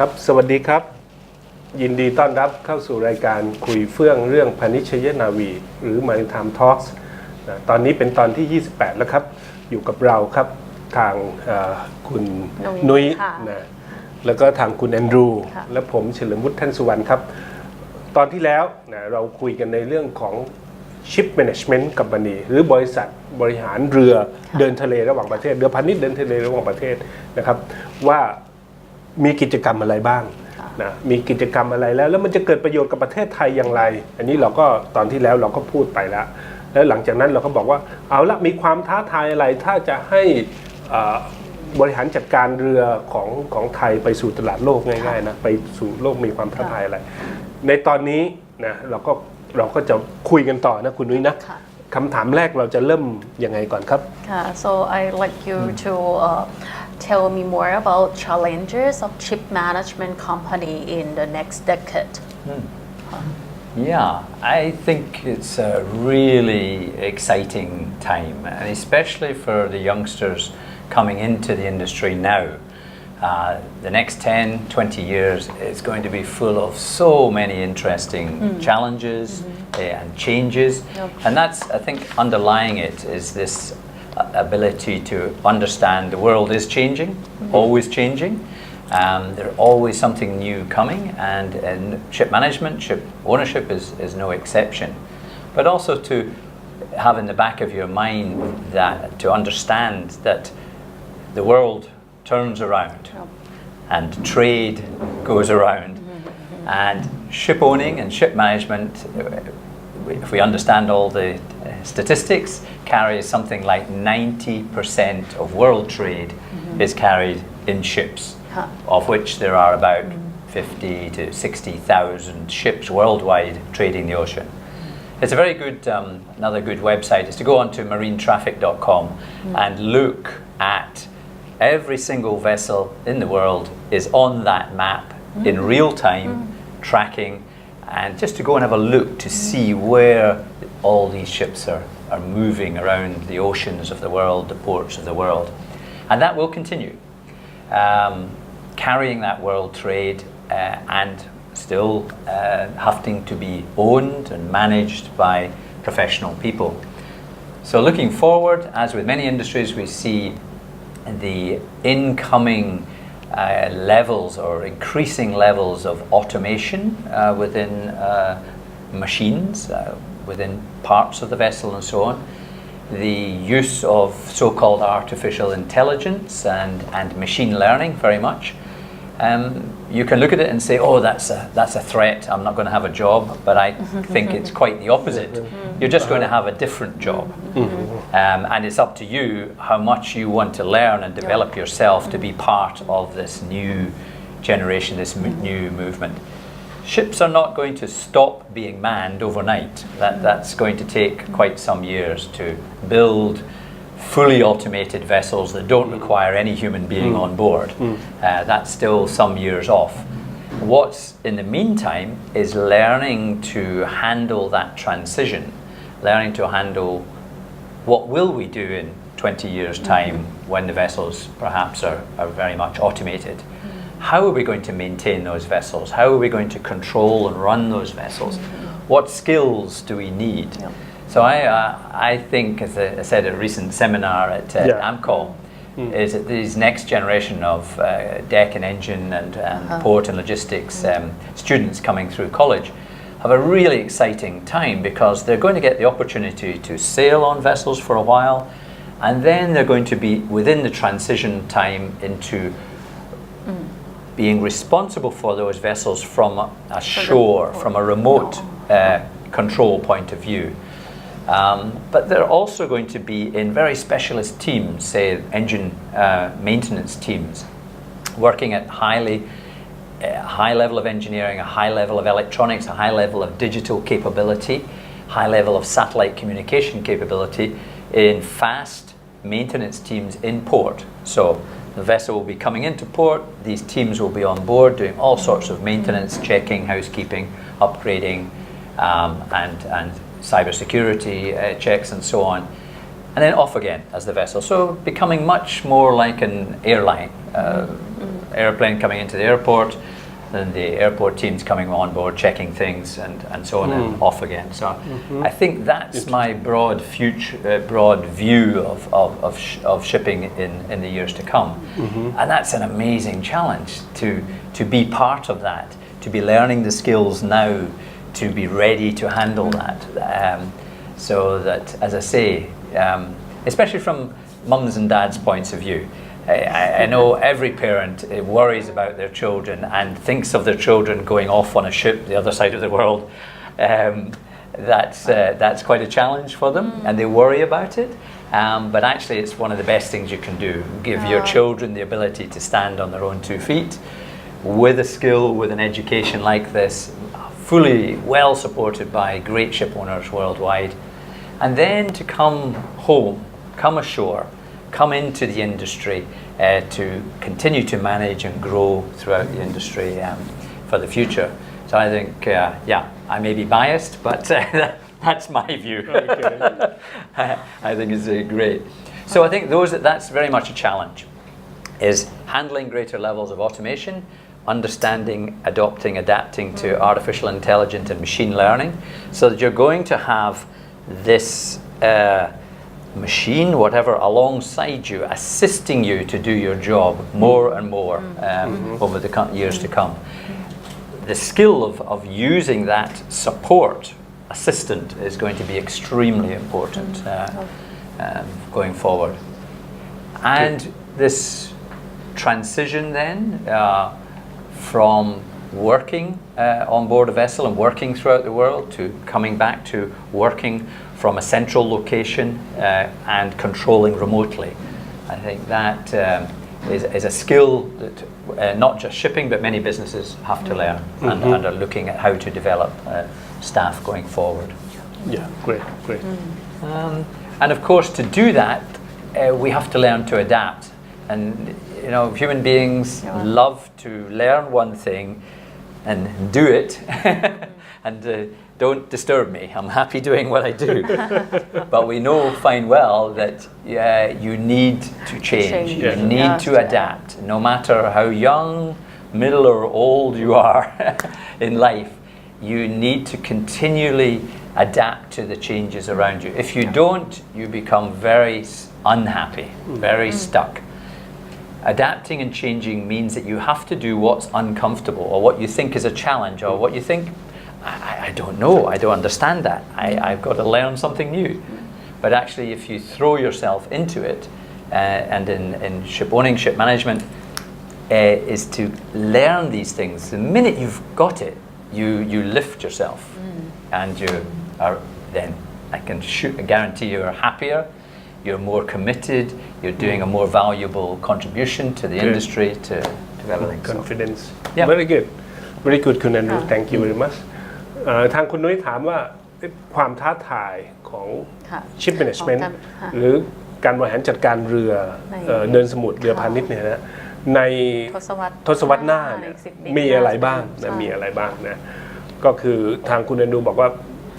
ครับสวัสดีครับยินดีต้อนรับเข้าสู่รายการคุยเฟื่องเรื่องพาณิชยนาวีหรือ Maritime Talks ตอนนี้เป็นตอนที่ 28 แล้วครับอยู่กับเราครับทางคุณนุ้ยนะแล้วก็ทางคุณแอนดรูและผมเฉลิมวุฒิท่านสุวรรณครับตอนที่แล้วนะเราคุยกันในเรื่องของ Ship Management Company หรือบริษัทบริหารเรือเดินทะเลระหว่างประเทศเรือพาณิชย์เดินทะเลระหว่างประเทศนะครับว่ามีกิจกรรมอะไรบ้างนะมีกิจกรรมอะไรแล้วมันจะเกิดประโยชน์กับประเทศไทยอย่างไรอันนี้เราก็ตอนที่แล้วเราก็พูดไปแล้วหลังจากนั้นเราก็บอกว่าเอาละมีความท้าทายอะไรถ้าจะให้บริหารจัดการเรือของไทยไปสู่ตลาดโลกง่ายๆนะไปสู่โลกมีความท้าทายอะไรในตอนนี้นะเราก็จะคุยกันต่อนะคุณนุ้ยนะคำถามแรกเราจะเริ่มยังไงก่อนครับ So I'd like you to tell me more about challenges of ship management company in the next decade. Yeah, I think it's a really exciting time, and especially for the youngsters coming into the industry now. The next 10, 20 years is going to be full of so many interesting challenges and changes. And that's, I think, underlying it is this ability to understand the world is changing, always changing. There's always something new coming, and ship management, ship ownership is no exception. But also to have in the back of your mind that to understand that the world turns around and trade goes around, and ship owning and ship management, if we understand all the statistics, carries something like 90% of world trade is carried in ships, of which there are about 50 to 60,000 ships worldwide trading the ocean. It's a very good, another good website is to go on to marinetraffic.com and look at every single vessel in the world is on that map in real time, tracking, and just to go and have a look to see where all these ships are moving around the oceans of the world, the ports of the world. And that will continue, carrying that world trade and still having to be owned and managed by professional people. So looking forward, as with many industries, we see the incoming levels or increasing levels of automation within machines, within parts of the vessel and so on. The use of so-called artificial intelligence and machine learning very much. You can look at it and say, oh, that's a threat, I'm not going to have a job, but I think it's quite the opposite. You're just going to have a different job. And it's up to you how much you want to learn and develop yourself to be part of this new generation, this new movement. Ships are not going to stop being manned overnight. That's going to take quite some years to build fully automated vessels that don't require any human being on board. That's still some years off. What's in the meantime is learning to handle that transition, learning to handle what will we do in 20 years' time when the vessels perhaps are very much automated. How are we going to maintain those vessels? How are we going to control and run those vessels? What skills do we need? So I think, as I said at a recent seminar at AMCOL, is that these next generation of deck and engine and port and logistics students coming through college have a really exciting time because they're going to get the opportunity to sail on vessels for a while, and then they're going to be within the transition time into being responsible for those vessels from a shore, from a remote control point of view. But they're also going to be in very specialist teams, say engine maintenance teams, working at high level of engineering, a high level of electronics, a high level of digital capability, high level of satellite communication capability in fast maintenance teams in port. So the vessel will be coming into port, these teams will be on board doing all sorts of maintenance, checking, housekeeping, upgrading, and cybersecurity checks and so on, and then off again as the vessel. So becoming much more like an airline, airplane coming into the airport, then the airport teams coming on board, checking things, and so on and off again. So I think that's my broad view of shipping in the years to come, and that's an amazing challenge to be part of that, to be learning the skills now, to be ready to handle that, so that, as I say, especially from mums and dads' points of view. I know every parent worries about their children and thinks of their children going off on a ship the other side of the world. That's quite a challenge for them, and they worry about it. But actually, it's one of the best things you can do. Give your children the ability to stand on their own 2 feet with a skill, with an education like this, fully well supported by great ship owners worldwide, and then to come home, come ashore, come into the industry to continue to manage and grow throughout the industry for the future. So I think, I may be biased, but that's my view. Okay. I think it's great. So I think that's very much a challenge, is handling greater levels of automation, understanding, adopting, adapting to artificial intelligence and machine learning, so that you're going to have this machine, whatever, alongside you, assisting you to do your job more and more over the years to come. The skill of using that support assistant is going to be extremely important going forward. And this transition then from working on board a vessel and working throughout the world to coming back to working from a central location and controlling remotely. I think that is a skill that not just shipping, but many businesses have to learn and are looking at how to develop staff going forward. Yeah, great. And of course, to do that, we have to learn to adapt. And human beings love to learn one thing and do it, and don't disturb me. I'm happy doing what I do. But we know fine well that you need to change. You need to adapt. No matter how young, middle or old you are in life, you need to continually adapt to the changes around you. If you don't, you become very unhappy, very stuck. Adapting and changing means that you have to do what's uncomfortable, or what you think is a challenge, or what you think, I don't know, I don't understand that, I've got to learn something new. But actually, if you throw yourself into it, and in ship owning, ship management, is to learn these things. The minute you've got it, you lift yourself, and you are then, I can guarantee you're happier, you're more committed, you're doing a more valuable contribution to the industry, to everything. Confidence. Yeah. Very good,คุณแอนดรู thank you very much. ทางคุณนุ้ยถามว่าความท้าทายของ ship management หรือการบริหารจัดการเรือเดินสมุทรเรือพาณิชย์เนี่ยนะในทศวรรษหน้าเนี่ยมีอะไรบ้างนะก็คือทางคุณแอนดรูบอกว่า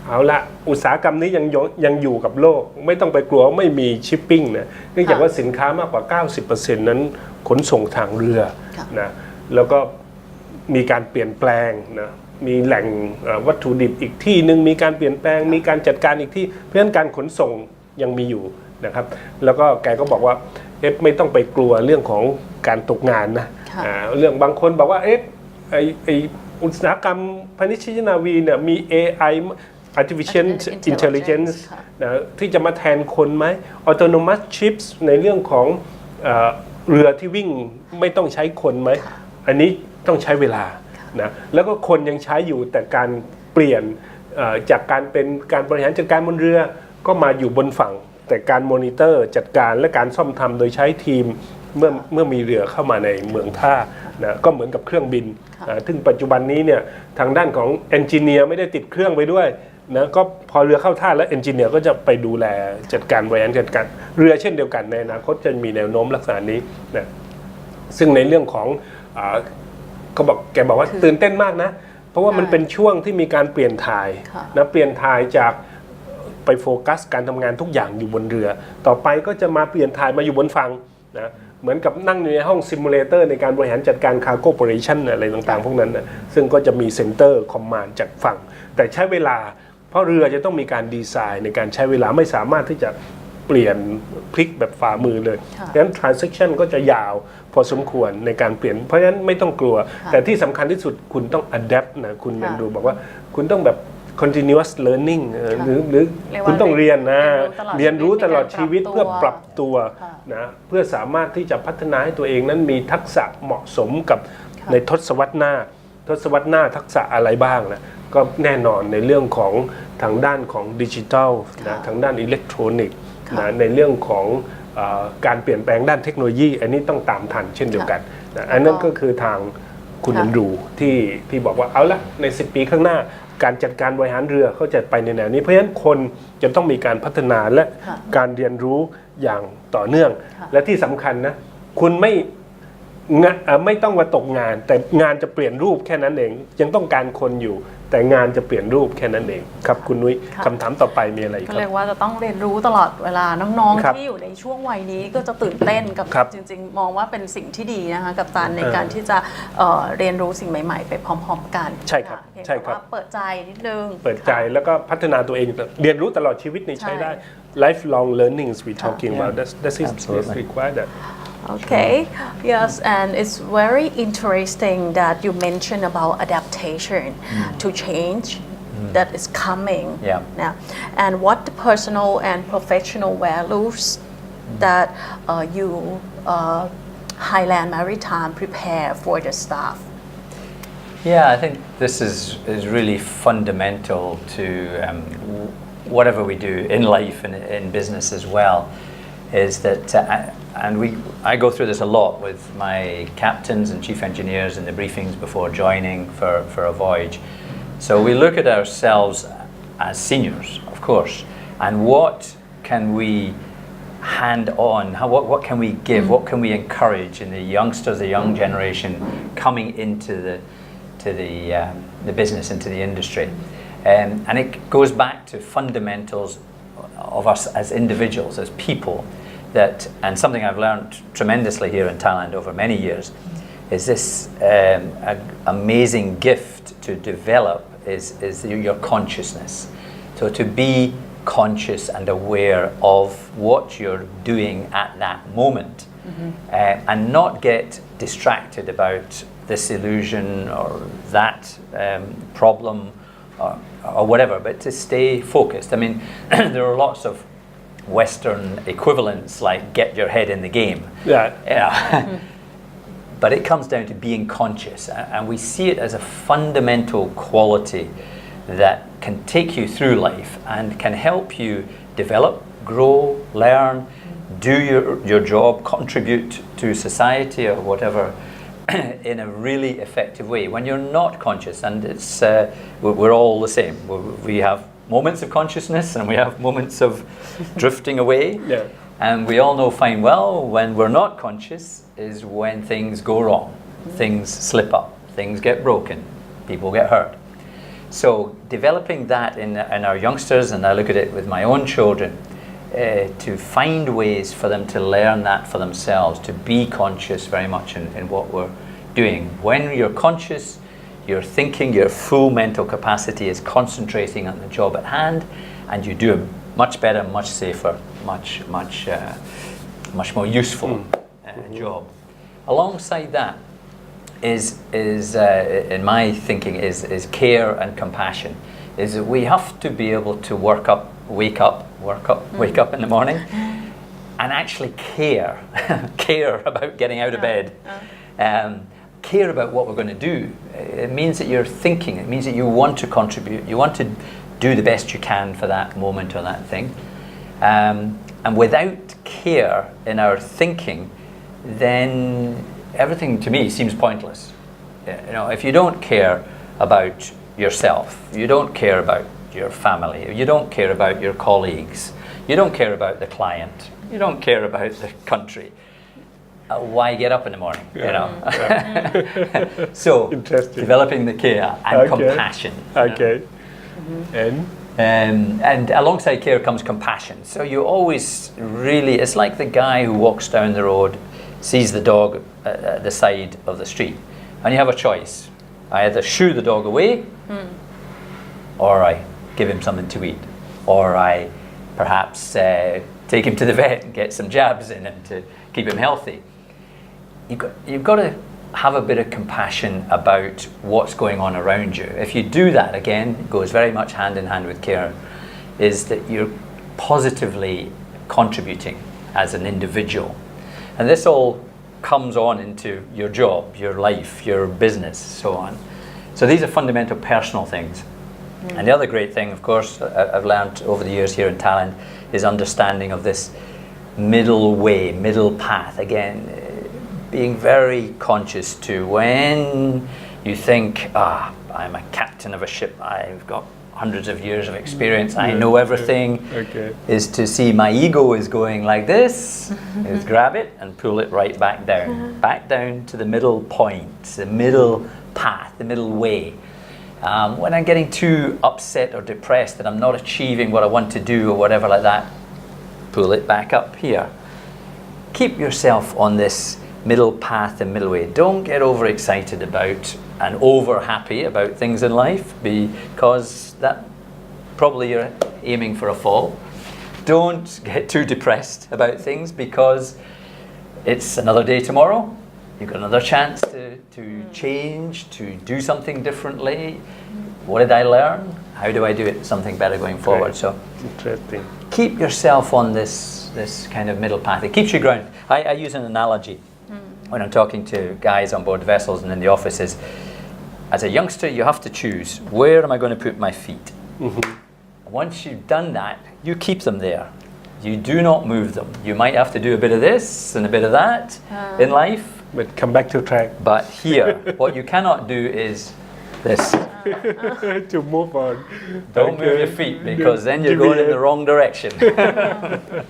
เอาละอุตสาหกรรมนี้ยังอยู่กับโลกไม่ต้องไปกลัวไม่มีชิปปิ้งนะเนื่องจากว่าสินค้ามากกว่า 90% นั้นขนส่งทางเรือนะแล้วก็มีการเปลี่ยนแปลงนะมีแหล่งวัตถุดิบอีกที่นึงมีการเปลี่ยนแปลงมีการจัดการอีกที่เพราะฉะนั้นการขนส่งยังมีอยู่นะครับแล้วก็แกก็บอกว่าไม่ต้องไปกลัวเรื่องของการตกงานนะเรื่องบางคนบอกว่าอุตสาหกรรมพาณิชยนาวีเนี่ยมี AI Artificial Intelligence นะที่จะมาแทนคนไหม Autonomous Ships ในเรื่องของเรือที่วิ่งไม่ต้องใช้คนไหมอันนี้ต้องใช้เวลานะแล้วก็คนยังใช้อยู่แต่การเปลี่ยนจากการเป็นการบริหารจัดการบนเรือก็มาอยู่บนฝั่งแต่การมอนิเตอร์จัดการและการซ่อมทำโดยใช้ทีมเมื่อมีเรือเข้ามาในเมืองท่านะก็เหมือนกับเครื่องบินซึ่งปัจจุบันนี้เนี่ยทางด้านของเอนจิเนียร์ไม่ได้ติดเครื่องไปด้วยนะก็พอเรือเข้าท่าแล้วเอนจิเนียร์ก็จะไปดูแลจัดการบริหารจัดการเรือเช่นเดียวกันในอนาคตจะมีแนวโน้มลักษณะนี้นะซึ่งในเรื่องของแกบอกว่าตื่นเต้นมากนะเพราะว่ามันเป็นช่วงที่มีการเปลี่ยนถ่ายนะเปลี่ยนถ่ายจากไปโฟกัสการทำงานทุกอย่างอยู่บนเรือต่อไปก็จะมาเปลี่ยนถ่ายมาอยู่บนฝั่งนะ เหมือนกับนั่งอยู่ในห้องซิมูเลเตอร์ในการบริหารจัดการ Cargo Operation อะไรต่างๆพวกนั้นนะซึ่งก็จะมีเซ็นเตอร์คอมมานด์จากฝั่งแต่ใช้เวลาเพราะเรือจะต้องมีการดีไซน์ในการใช้เวลาไม่สามารถที่จะเปลี่ยนพลิกแบบฝ่ามือเลยดังนั้น transaction ก็จะยาวพอสมควรในการเปลี่ยนเพราะฉะนั้นไม่ต้องกลัวแต่ที่สำคัญที่สุดคุณต้อง adapt นะคุณยังดูบอกว่าคุณต้องแบบ continuous learning หรือคุณต้องเรียนนะเรียนรู้ตลอดชีวิตเพื่อปรับตัวนะเพื่อสามารถที่จะพัฒนาให้ตัวเองนั้นมีทักษะเหมาะสมกับในทศวรรษหน้าทักษะอะไรบ้างนะก็แน่นอนในเรื่องของทางด้านของดิจิทัลนะทางด้านอิเล็กทรอนิกส์นะในเรื่องของการเปลี่ยนแปลงด้านเทคโนโลยีอันนี้ต้องตามทันเช่นเดียวกันนะอันนั้นก็คือทางคุณอันรูที่บอกว่าเอาละใน10 ปีข้างหน้าการจัดการบริหารเรือเขาจะไปในแนวนี้เพราะฉะนั้นคนจะต้องมีการพัฒนาและการเรียนรู้อย่างต่อเนื่องและที่สำคัญนะคุณไม่ต้องมาตกงานแต่งานจะเปลี่ยนรูปแค่นั้นเองยังต้องการคนอยู่แต่งานจะเปลี่ยนรูปแค่นั้นเองครับคุณนุ้ยคำถามต่อไปมีอะไรครับก็เรียกว่าจะต้องเรียนรู้ตลอดเวลาน้องๆที่อยู่ในช่วงวัยนี้ก็จะตื่นเต้นกับจริงๆมองว่าเป็นสิ่งที่ดีนะคะกับการในการที่จะเรียนรู้สิ่งใหม่ๆไปพร้อมๆกันใช่ครับใช่ครับเปิดใจนิดนึงเปิดใจแล้วก็พัฒนาตัวเองเรียนรู้ตลอดชีวิตในใช้ได้ lifelong learnings we talking about that is required Okay, yes, and it's very interesting that you mentioned about adaptation to change that is coming now, and what the personal and professional values that you Highland Maritime prepare for the staff. Yeah, I think this is really fundamental to whatever we do in life and in business as well. Is that I go through this a lot with my captains and chief engineers in the briefings before joining for a voyage. So we look at ourselves as seniors, of course, and what can we hand on? What can we give? What can we encourage in the youngsters, the young generation coming into the business, into the industry? And it goes back to fundamentals of us as individuals, as people, and something I've learned tremendously here in Thailand over many years, is this amazing gift to develop is your consciousness. So to be conscious and aware of what you're doing at that moment, and not get distracted about this illusion or that problem or whatever, but to stay focused. I mean, there are lots of Western equivalents like get your head in the game. Yeah. But it comes down to being conscious, and we see it as a fundamental quality that can take you through life and can help you develop, grow, learn, do your job, contribute to society or whatever in a really effective way. When you're not conscious, and it's we're all the same. We have moments of consciousness and we have moments of drifting away. Yeah. And we all know fine well when we're not conscious is when things go wrong, things slip up, things get broken, people get hurt. So developing that in our youngsters, and I look at it with my own children, to find ways for them to learn that for themselves, to be conscious very much in what we're doing. When you're conscious, you're thinking, your full mental capacity is concentrating on the job at hand, and you do a much better, much safer, much more useful job. Alongside that is in my thinking is care and compassion. Is that we have to be able to wake up in the morning and actually care about getting out of bed, care about what we're going to do. It means that you're thinking, it means that you want to contribute, you want to do the best you can for that moment or that thing. And without care in our thinking, then everything to me seems pointless. You know, if you don't care about yourself, you don't care about your family, you don't care about your colleagues, you don't care about the client, you don't care about the country, why get up in the morning? You know. So developing the care and compassion. Okay. And alongside care comes compassion. So you always really, it's like the guy who walks down the road sees the dog at the side of the street, and you have a choice. I either shoo the dog away, or I give him something to eat, or I perhaps take him to the vet and get some jabs in him to keep him healthy. You've got to have a bit of compassion about what's going on around you. If you do that, again, it goes very much hand in hand with care, is that you're positively contributing as an individual. And this all comes on into your job, your life, your business, so on. So these are fundamental personal things. And the other great thing, of course, I've learned over the years here in Thailand is understanding of this middle way, middle path. Again, being very conscious to when you think, I'm a captain of a ship, I've got hundreds of years of experience, I know everything, is to see my ego is going like this, is grab it and pull it right back down to the middle point, the middle path, the middle way. When I'm getting too upset or depressed that I'm not achieving what I want to do or whatever like that, pull it back up here. Keep yourself on this middle path and middle way. Don't get overexcited about and over happy about things in life, because that probably you're aiming for a fall. Don't get too depressed about things, because it's another day tomorrow. You've got another chance to change, to do something differently. What did I learn? How do I do it something better going forward? So interesting. Keep yourself on this kind of middle path. It keeps you grounded. I use an analogy when I'm talking to guys on board vessels and in the offices. As a youngster, you have to choose, where am I going to put my feet? Once you've done that, you keep them there. You do not move them. You might have to do a bit of this and a bit of that in life. But come back to track. But here, what you cannot do is this. To move on. Don't move your feet, because then you're going in the wrong direction. Okay,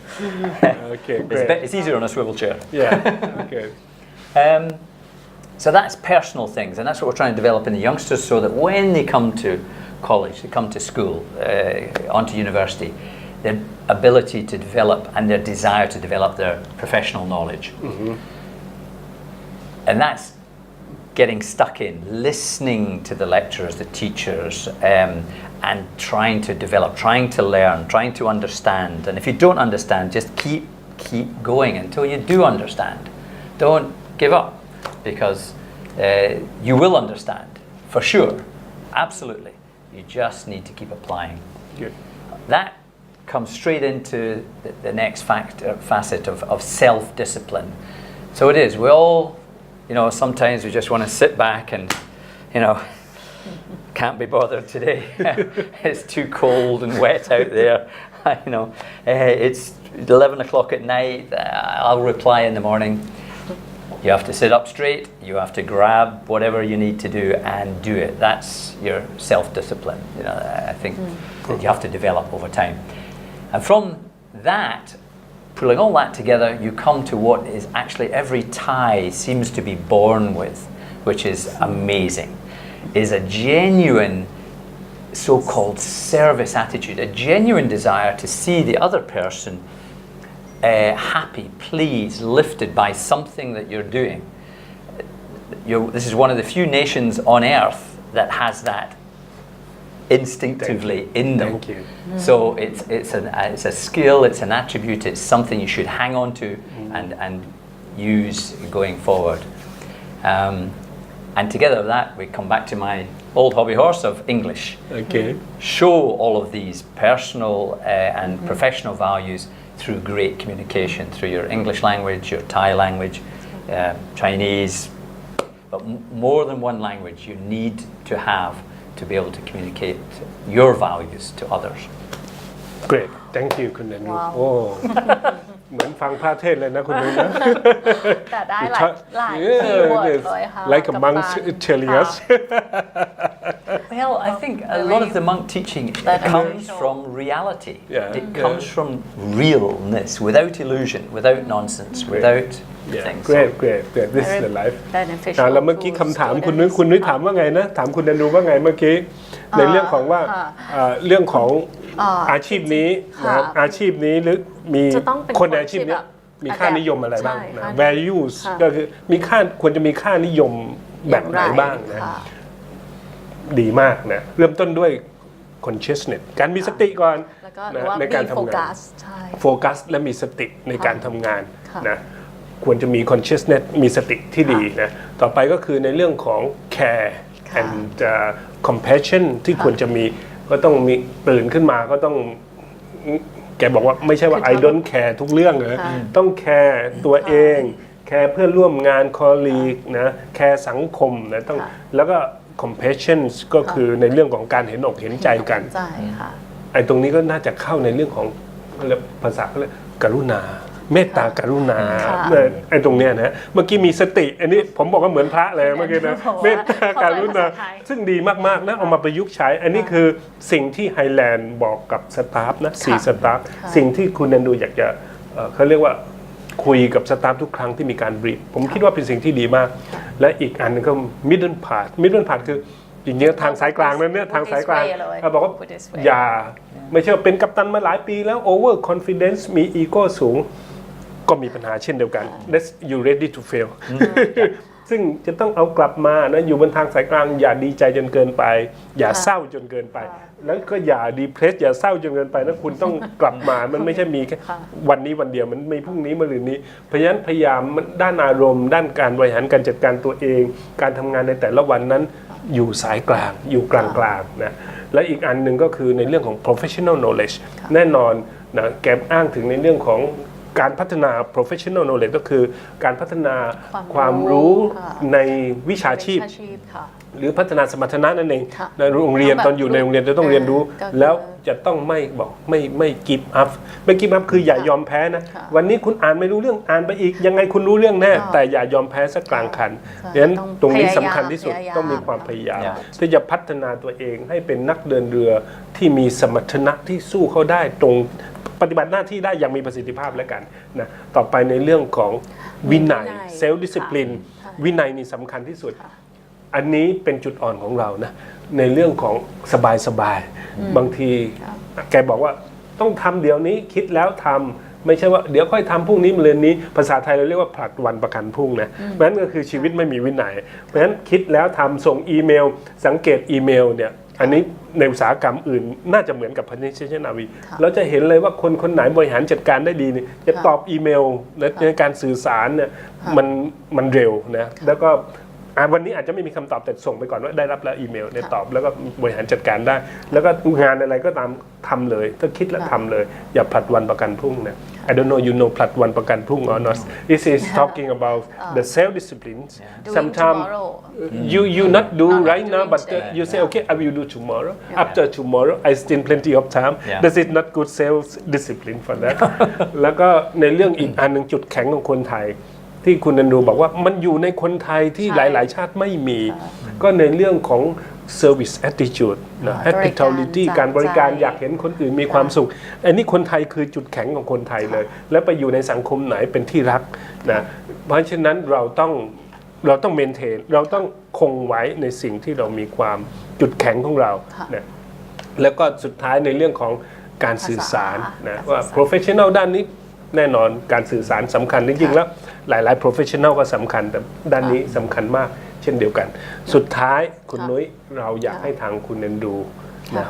great. It's easier on a swivel chair. Yeah, okay. So that's personal things, and that's what we're trying to develop in the youngsters, so that when they come to college, they come to school, onto university, their ability to develop and their desire to develop their professional knowledge. And that's getting stuck in, listening to the lecturers, the teachers, and trying to develop, trying to learn, trying to understand. And if you don't understand, just keep going until you do understand. Don't give up, because you will understand, for sure, absolutely. You just need to keep applying. Good. That comes straight into the next facet of self-discipline. So it is, we all, sometimes we just want to sit back and, can't be bothered today. It's too cold and wet out there. It's 11 o'clock at night. I'll reply in the morning. You have to sit up straight. You have to grab whatever you need to do and do it. That's your self-discipline. I think that you have to develop over time. And from that, pulling all that together, you come to what is actually every Thai seems to be born with, which is amazing, is a genuine so-called service attitude, a genuine desire to see the other person happy, pleased, lifted by something that you're doing. This is one of the few nations on earth that has that instinctively in them. Thank you. So it's a skill, it's an attribute, it's something you should hang on to and use going forward. And together with that, we come back to my old hobby horse of English. Okay. Show all of these personal and professional values through great communication, through your English language, your Thai language, Chinese, but more than one language you need to have to be able to communicate your values to others. Great, thank you คุณนันท์ Wow. โอ้ เหมือนฟังพระเทศน์เลยนะคุณนันท์นะ แต่ได้หลายคีย์เวิร์ดเลยค่ะ Like a monk telling us. Well, I think a lot of the monk teaching comes from reality. Yeah, It comes from realness, without illusion, without nonsense, without things. Great. This is the life. beneficial แล้วเมื่อกี้คำถามคุณนุ้ยถามว่าไงนะ ถามคุณนันท์ว่าไงเมื่อกี้ ในเรื่องของว่าเรื่องของอาชีพนี้นะครับอาชีพนี้หรือมี จะต้องเป็น คนในอาชีพนี้ แบบ มีค่านิยมอะไรบ้าง ใช่ นะ ค่า values ค่ะ ก็คือมีค่าควรจะมีค่านิยมแบบไหนบ้างนะ ค่ะ ดีมากนะเริ่มต้นด้วย consciousness การมีสติก่อน แล้วก็ห นะ รือว่า ในการ be ทำงาน focus ใช่ โฟกัสและมีสติในการทำงาน ค่ะ นะควรจะมี consciousness มีสติที่ดีนะต่อไปก็คือในเรื่องของ care ค่ะ and compassion ที่ควรจะมีก็ต้องมีตื่นขึ้นมาก็ต้องแกบอกว่าไม่ใช่ว่า I don't care ทุกเรื่องเลย ค่ะ ต้องแคร์ตัวเอง แคร์เพื่อนร่วมงาน colleague นะแคร์สังคมนะต้อง ค่ะ แล้วก็ compassion ก็คือในเรื่องของการเห็นอกเห็นใจกัน ใจค่ะ ไอ้ตรงนี้ก็น่าจะเข้าในเรื่องของภาษาเขาเรียกกรุณา เมตตากรุณา ค่ะ ไอ้ตรงเนี้ยนะเมื่อกี้มีสติ อันนี้ผมบอกว่าเหมือนพระเลยเมื่อกี้นะ เพราะว่า เมตตากรุณา เพราะว่าภาษาไทย ซึ่งดีมากๆนะเอามาประยุกต์ใช้ อันนี้คือสิ่งที่ไฮแลนด์บอกกับสตาฟนะ4สตาฟสิ่งที่คุณนันดูอยากจะเขาเรียกว่าคุยกับสตาฟทุกครั้งที่มีการบรีฟผมคิดว่าเป็นสิ่งที่ดีมาก และอีกอันนึงก็ middle part คือจริงๆทางสายกลางนั่นเนี่ยทางสายกลาง เลย เขาบอกว่า Put this way อย่าไม่ใช่ว่าเป็นกัปตันมาหลายปีแล้ว over confidence มีอีโก้สูง ก็มีปัญหาเช่นเดียวกัน That's you ready to fail ซึ่งจะต้องเอากลับมานะอยู่บนทางสายกลางอย่าดีใจจนเกินไป อย่าเศร้าจนเกินไป แล้วก็อย่าดีเพรสอย่าเศร้าจนเกินไปนะคุณต้องกลับมามันไม่ใช่มีแค่วันนี้วันเดียวมันไม่พรุ่งนี้มะรืนนี้เพราะฉะนั้นพยายามด้านอารมณ์ ด้านการบริหารการจัดการตัวเอง การทำงานในแต่ละวันนั้นอยู่สายกลางอยู่กลางๆนะและอีกอันหนึ่งก็คือในเรื่องของ professional knowledge แน่นอนนะแกอ้างถึงในเรื่องของการพัฒนา professional knowledge ก็คือการพัฒนาความรู้ในวิชาชีพ ค่ะ หรือพัฒนาสมรรถนะนั่นเอง ค่ะ ในโรงเรียน ต้องแบบ ตอนอยู่ในโรงเรียนจะต้องเรียนรู้ ก็คือ แล้วจะต้องไม่บอกไม่ give up ไม่ give up คืออย่ายอมแพ้นะ ค่ะ วันนี้คุณอ่านไม่รู้เรื่องอ่านไปอีกยังไงคุณรู้เรื่องแน่ ค่ะ แต่อย่ายอมแพ้สักกลางคัน ใช่ ดังนั้น ต้อง ตรงนี้ พยายาม สำคัญที่สุด พยายาม ต้องมีความพยายาม ค่ะ ที่จะพัฒนาตัวเองให้เป็นนักเดินเรือที่มีสมรรถนะที่สู้เขาได้ตรงปฏิบัติหน้าที่ได้อย่างมีประสิทธิภาพแล้วกันนะต่อไปในเรื่องของวินัย วินัย เซลล์ดิสซิ p ลิน ค่ะ วินัยนี่สำคัญที่สุด อันนี้เป็นจุดอ่อนของเรานะในเรื่องของสบายๆบางทีแกบอกว่าต้องทำเดี๋ยวนี้คิดแล้วทำไม่ใช่ว่าเดี๋ยวค่อยทำพรุ่งนี้มะรืนนี้ภาษาไทยเราเรียกว่าผลัดวันประกันพรุ่งนะเพราะฉะนั้นก็คือชีวิตไม่มีวินัยเพราะฉะนั้นคิดแล้วทำส่งอีเมลสังเกตอีเมลเนี่ยอันนี้ในอุตสาหกรรมอื่นน่าจะเหมือนกับพนิชยนาวีเราจะเห็นเลยว่าคนไหนบริหารจัดการได้ดีเนี่ยจะตอบอีเมลและในการสื่อสารเนี่ยมันเร็วนะแล้วก็วันนี้อาจจะไม่มีคำตอบแต่ส่งไปก่อนว่าได้รับแล้วอีเมลเนี่ยตอบแล้วก็บริหารจัดการได้ แล้วก็งานอะไรก็ตามทำเลยถ้าคิดแล้วทำเลย อย่าผลัดวันประกันพรุ่งนะ I don't know you know ผลัดวันประกันพรุ่ง or not This is talking about the self disciplines Doing sometimes tomorrow you not do Not right now doing but today. you say okay I will do tomorrow after tomorrow I still plenty of time Yeah. this is not good self discipline for that แล้วก็ในเรื่องอีกอันหนึ่งจุดแข็งของคนไทย ที่คุณนันดูบอกว่ามันอยู่ในคนไทยที่ ใช่ หลาย ๆ ชาติไม่มี ก็ในเรื่องของ service attitude นะ hospitality การบริการอยากเห็นคนอื่นมีความสุข อันนี้คนไทยคือจุดแข็งของคนไทยเลย และไปอยู่ในสังคมไหนเป็นที่รักนะเพราะฉะนั้นเราต้องเมนเทนเราต้องคงไว้ในสิ่งที่เรามีความจุดแข็งของเรานะแล้วก็สุดท้ายในเรื่องของการสื่อสารนะว่า professional ด้านนี้แน่นอนการสื่อสารสำคัญจริงๆแล้วหลายๆ professional ก็สำคัญแต่ด้านนี้สำคัญมากเช่นเดียวกัน สุดท้ายคุณนุ้ยเราอยากให้ทางคุณเนนดูนะ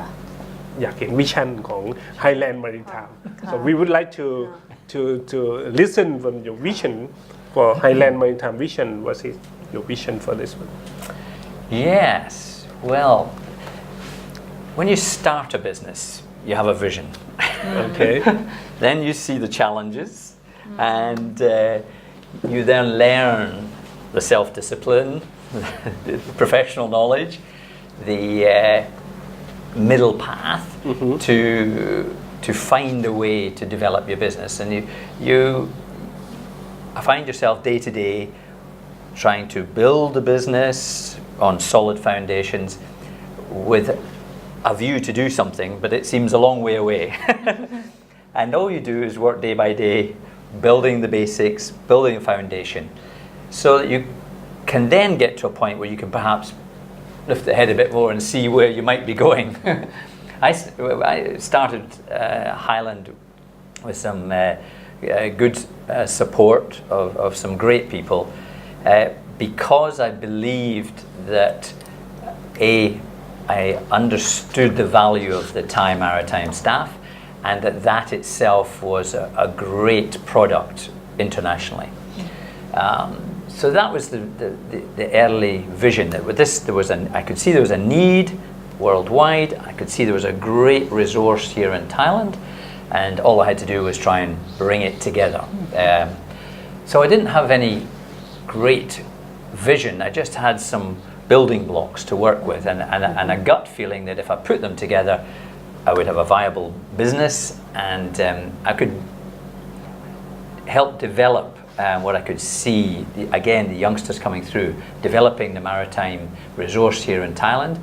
อยากเห็นวิชั่นของ Highland Maritime so we would like to listen from your vision for Highland Maritime vision what is your vision for this one Yes. Well, when you start a business, you have a vision. okay Then you see the challenges, and you then learn the self-discipline, the professional knowledge, the middle path to find a way to develop your business. And you find yourself day to day trying to build a business on solid foundations with a view to do something, but it seems a long way away. And all you do is work day by day, building the basics, building a foundation, so that you can then get to a point where you can perhaps lift the head a bit more and see where you might be going. I started Highland with some good support of some great people, because I believed that I understood the value of the Thai maritime staff, and that itself was a great product internationally. So that was the early vision. That with this, I could see there was a need worldwide. I could see there was a great resource here in Thailand, and all I had to do was try and bring it together. So I didn't have any great vision. I just had some building blocks to work with, and a gut feeling that if I put them together, I would have a viable business, and I could help develop what I could see, the youngsters coming through, developing the maritime resource here in Thailand.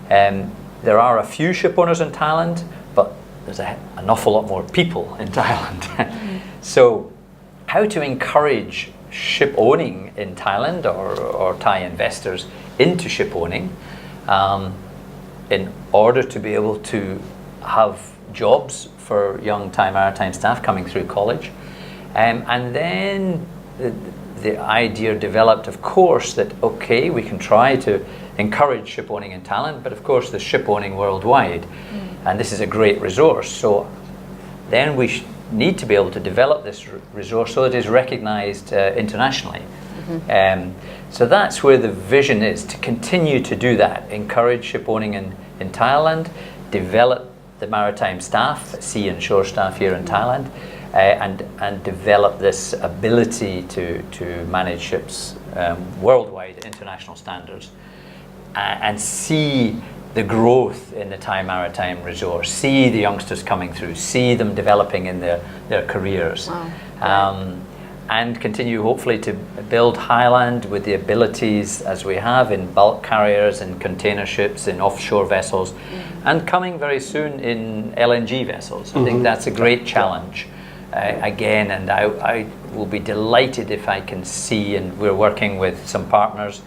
There are a few ship owners in Thailand, but there's an awful lot more people in Thailand. So how to encourage ship owning in Thailand, or Thai investors into ship owning, in order to be able to have jobs for young Thai maritime staff coming through college. And then the idea developed, of course, that okay, we can try to encourage ship owning in Thailand, but of course there's ship owning worldwide, and this is a great resource. So then we need to be able to develop this resource so that it is recognized internationally. So that's where the vision is, to continue to do that, encourage ship owning in Thailand, develop the maritime staff, sea and shore staff here in Thailand, and develop this ability to manage ships worldwide at international standards, and see the growth in the Thai maritime resource, see the youngsters coming through, see them developing in their careers. Wow. And continue hopefully to build Highland with the abilities as we have in bulk carriers, in container ships, in offshore vessels, and coming very soon in LNG vessels. I think that's a great challenge. Again, and I will be delighted if I can see, and we're working with some partners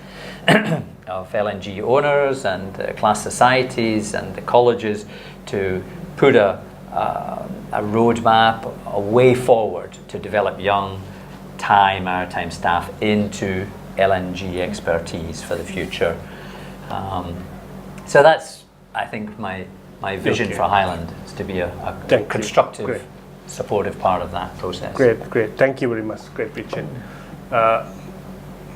of LNG owners and class societies and the colleges to put a roadmap, a way forward to develop young Thai maritime staff into LNG expertise for the future. So that's, I think, my vision for Highland, is to be a constructive, supportive part of that process. Great. Thank you very much. Great vision.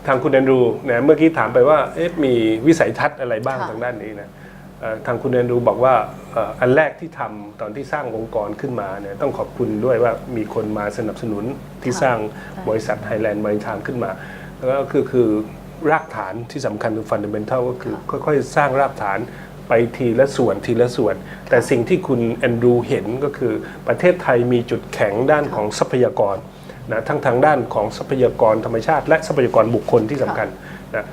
ทางคุณแอนดรูนะเมื่อกี้ถามไปว่ามีวิสัยทัศน์อะไรบ้างทางด้านนี้นะทางคุณแอนดรูบอกว่าอันแรกที่ทำตอนที่สร้างองค์กรขึ้นมาเนี่ยต้องขอบคุณด้วยว่ามีคนมาสนับสนุนที่สร้างบริษัท Highland Maritime ขึ้นมาแล้วก็คือรากฐานที่สำคัญคือ fundamental ก็คือค่อยๆสร้างรากฐานไปทีละส่วนแต่สิ่งที่คุณแอนดรูเห็นก็คือประเทศไทยมีจุดแข็งด้านของทรัพยากรนะทั้งทางด้านของทรัพยากรธรรมชาติและทรัพยากรบุคคลที่สำคัญนะ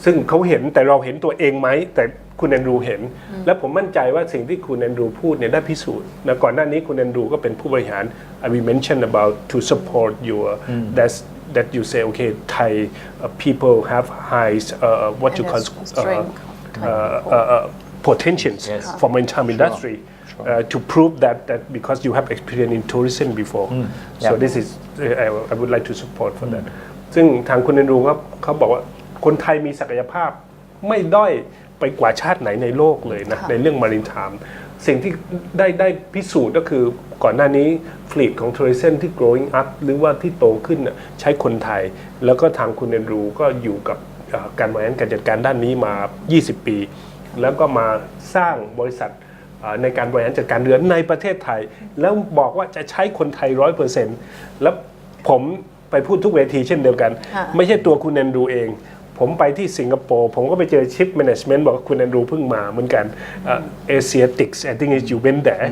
ซึ่งเขาเห็นแต่เราเห็นตัวเองไหมแต่คุณแอนดรูเห็นและผมมั่นใจว่าสิ่งที่คุณแอนดรูพูดเนี่ยได้พิสูจน์นะก่อนหน้านี้คุณแอนดรูก็เป็นผู้บริหาร we mentioned about to support your that you say okay Thai people have high what you call potentials for maritime industry to prove that because you have experience in tourism before so this is I would like to support for that ซึ่งทางคุณแอนดรูเขาบอกว่าคนไทยมีศักยภาพไม่ด้อยไปกว่าชาติไหนในโลกเลยนะในเรื่อง Maritime สิ่งที่ได้พิสูจน์ก็คือก่อนหน้านี้ฟลีทของทัวริซึมที่ growing up หรือว่าที่โตขึ้นใช้คนไทยแล้วก็ทางคุณแอนดรูก็อยู่กับการบริหารการจัดการด้านนี้มา20 ปีแล้วก็มาสร้างบริษัทในการบริหารจัดการเรือในประเทศไทยแล้วบอกว่าจะใช้คนไทย 100% แล้วผมไปพูดทุกเวทีเช่นเดียวกันไม่ใช่ตัวคุณแอนดรูเองผมไปที่สิงคโปร์ผมก็ไปเจอชิปแมネจเมนต์บอกว่าคุณแอนดรูเพิ่งมาเหมือนกันAsiatics I think you went there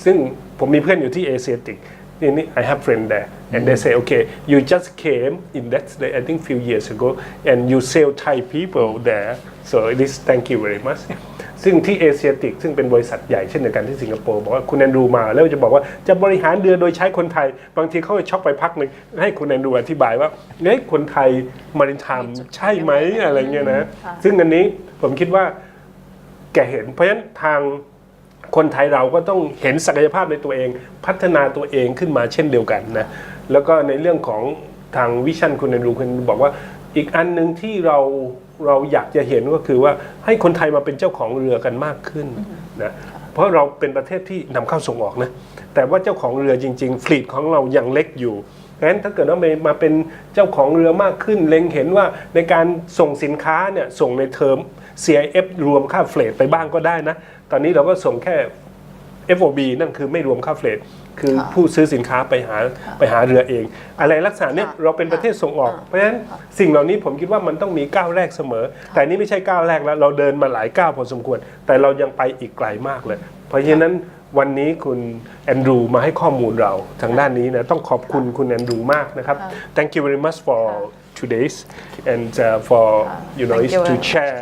ซึ่งผมมีเพื่อนอยู่ที่ Asiatic นี่ I have friend there and they say okay you just came in that day I think few years ago and you sell Thai people there so this thank you very much ซึ่งที่เอเชียติกซึ่งเป็นบริษัทใหญ่เช่นเดียวกันที่สิงคโปร์บอกว่าคุณแอนดรูมาแล้วจะบอกว่าจะบริหารเรือโดยใช้คนไทยบางทีเขาจะช็อกไปพักนึงให้คุณแอนดรูอธิบายว่าเนี่ยคนไทยมาริไทม์ใช่ไหมอะไรเงี้ยนะซึ่งอันนี้ผมคิดว่าแกเห็นเพราะฉะนั้นทางคนไทยเราก็ต้องเห็นศักยภาพในตัวเองพัฒนาตัวเองขึ้นมาเช่นเดียวกันนะ แล้วก็ในเรื่องของทางวิชั่นคุณนรูคุณบอกว่าอีกอันหนึ่งที่เราอยากจะเห็นก็คือว่าให้คนไทยมาเป็นเจ้าของเรือกันมากขึ้นนะเพราะเราเป็นประเทศที่นำเข้าส่งออกนะแต่ว่าเจ้าของเรือจริงๆฟลีทของเรายังเล็กอยู่ดังนั้นถ้าเกิดว่ามาเป็นเจ้าของเรือมากขึ้นเล็งเห็นว่าในการส่งสินค้าเนี่ยส่งในเทอม CIF รวมค่าเฟรตไปบ้างก็ได้นะตอนนี้เราก็ส่งแค่ FOB นั่นคือไม่รวมค่าเฟรตคือผู้ซื้อสินค้าไปหาเรือเองอะไรลักษณะนี้เราเป็นประเทศส่งออกเพราะฉะนั้นสิ่งเหล่านี้ผมคิดว่ามันต้องมีก้าวแรกเสมอแต่นี่ไม่ใช่ก้าวแรกแล้วเราเดินมาหลายก้าวพอสมควรแต่เรายังไปอีกไกลมากเลยเพราะฉะนั้นวันนี้คุณแอนดรูมาให้ข้อมูลเราทางด้านนี้นะต้องขอบคุณคุณแอนดรูมากนะครับ Thank you very much for today's and for to share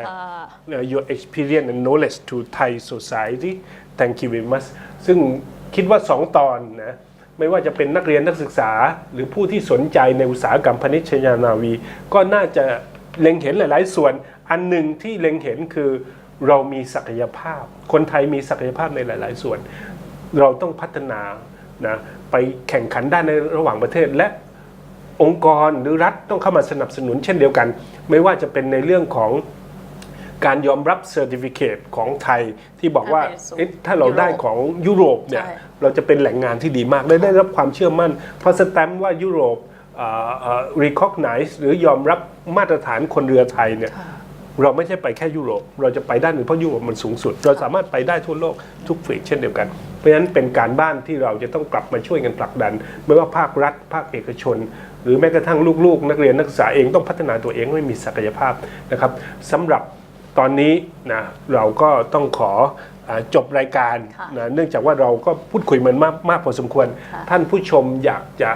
your experience and knowledge to Thai society Thank you very much ซึ่งคิดว่า2ตอนนะไม่ว่าจะเป็นนักเรียนนักศึกษาหรือผู้ที่สนใจในอุตสาหกรรมพาณิชยนาวีก็น่าจะเล็งเห็นหลายๆส่วนอันหนึ่งที่เล็งเห็นคือเรามีศักยภาพคนไทยมีศักยภาพในหลายๆส่วนเราต้องพัฒนานะไปแข่งขันได้ในระหว่างประเทศและองค์กรหรือรัฐต้องเข้ามาสนับสนุนเช่นเดียวกันไม่ว่าจะเป็นในเรื่องของการยอมรับเซอร์ติฟิเคตของไทยที่บอกว่าถ้าเราได้ของยุโรปเนี่ยเราจะเป็นแหล่งงานที่ดีมากได้รับความเชื่อมั่นเพราะสแตมป์ว่ายุโรปrecognize หรือยอมรับมาตรฐานคนเรือไทยเนี่ยเราไม่ใช่ไปแค่ยุโรปเราจะไปด้านอื่นเพราะยุโรปมันสูงสุดเราสามารถไปได้ทั่วโลกทุกฟลีทเช่นเดียวกันเพราะฉะนั้นเป็นการบ้านที่เราจะต้องกลับมาช่วยกันผลักดันไม่ว่าภาครัฐภาคเอกชนหรือแม้กระทั่งลูกๆนักเรียนนักศึกษาเองต้องพัฒนาตัวเองให้มีศักยภาพนะครับสำหรับตอนนี้นะเราก็ต้องขอจบรายการนะเนื่องจากว่าเราก็พูดคุยมันมากพอสมควรท่านผู้ชมอยากจะ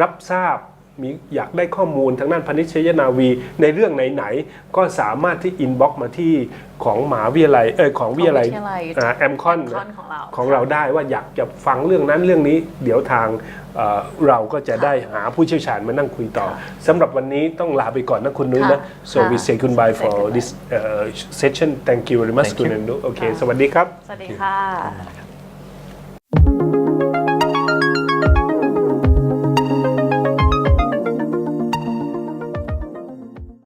รับทราบอยากได้ข้อมูลทางด้านพาณิชยนาวีในเรื่องไหนๆก็สามารถที่อินบ็อกซ์มาที่ของมหาวิทยาลัยของวิทยาลัยแอมคอนของเราได้ว่าอยากจะฟังเรื่องนั้นเรื่องนี้เดี๋ยวทางเราก็จะได้หาผู้เชี่ยวชาญมานั่งคุยต่อสำหรับวันนี้ต้องลาไปก่อนนะคุณนุ้ยนะ so we say goodbye for this session thank you very much คุณนุ้ยโอเคสวัสดีครับสวัสดีค่ะ